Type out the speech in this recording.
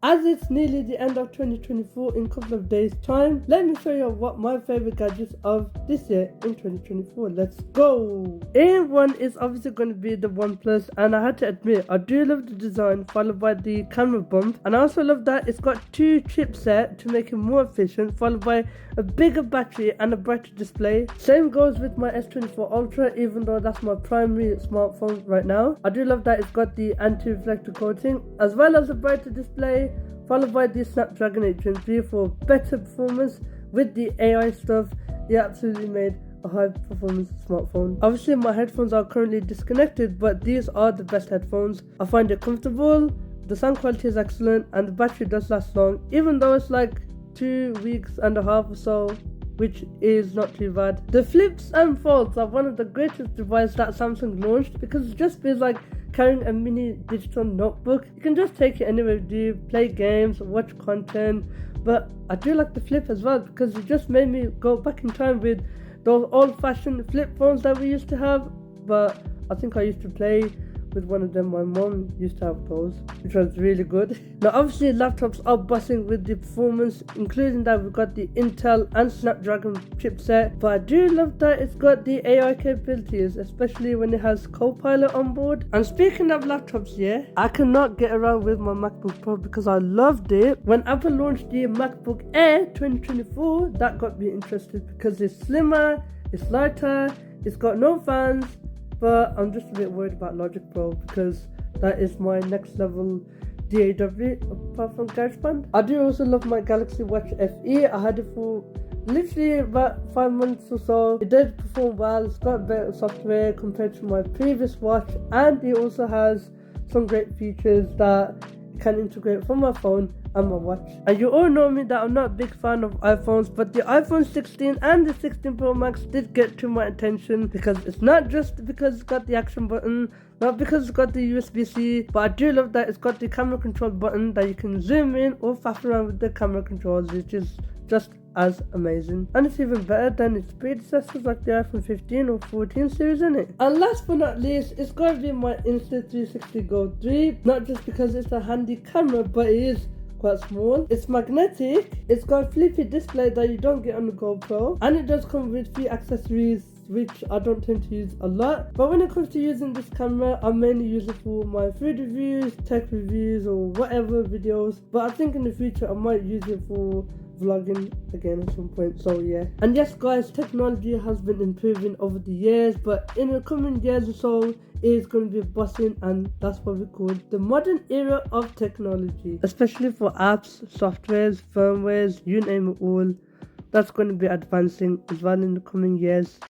As it's nearly the end of 2024 in a couple of days time, let me show you what my favorite gadgets of this year in 2024. Let's go! A1 is obviously going to be the Oneplus, and I had to admit I do love the design followed by the camera bump, and I also love that it's got two chipsets to make it more efficient followed by a bigger battery and a brighter display. Same goes with my S24 Ultra, even though that's my primary smartphone right now. I do love that it's got the anti-reflective coating as well as a brighter display followed by the Snapdragon 823 for better performance. With the AI stuff, they absolutely made a high performance smartphone. Obviously my headphones are currently disconnected, but these are the best headphones. I find it comfortable, the sound quality is excellent, and the battery does last long, even though it's like 2 weeks and a half or so, which is not too bad. The flips and folds are one of the greatest devices that Samsung launched, because it just feels like carrying a mini digital notebook. You can just take it anywhere with you, play games, watch content. But I do like the flip as well, because it just made me go back in time with those old-fashioned flip phones that we used to have. But I think I used to play with one of them. My mom used to have those, which was really good. Now obviously laptops are busting with the performance, including that we've got the Intel and Snapdragon chipset, but I do love that it's got the AI capabilities, especially when it has Copilot on board. And speaking of laptops, yeah, I cannot get around with my MacBook Pro because I loved it. When Apple launched the MacBook Air 2024, that got me interested because it's slimmer, it's lighter, it's got no fans. But I'm just a bit worried about Logic Pro because that is my next level DAW apart from GarageBand. I do also love my Galaxy Watch FE. I had it for literally about 5 months or so. It did perform well. It's got better software compared to my previous watch, and it also has some great features that you can integrate from my phone and my watch. And you all know me that I'm not a big fan of iPhones, but the iPhone 16 and the 16 Pro Max did get to my attention, because it's not just because it's got the action button, not because it's got the USB-C, but I do love that it's got the camera control button that you can zoom in or faff around with the camera controls, which is just as amazing. And it's even better than its predecessors like the iPhone 15 or 14 series, isn't it? And last but not least, it's got to be my Insta360 Go 3, not just because it's a handy camera, but it is quite small. It's magnetic, it's got a flippy display that you don't get on the GoPro, and it does come with few accessories which I don't tend to use a lot. But when it comes to using this camera, I mainly use it for my food reviews, tech reviews, or whatever videos. But I think in the future I might use it for vlogging again at some point, so yeah. And yes guys, technology has been improving over the years, but in the coming years or so it is going to be busting, and that's what we call the modern era of technology, especially for apps, softwares, firmwares, you name it all. That's going to be advancing as well in the coming years.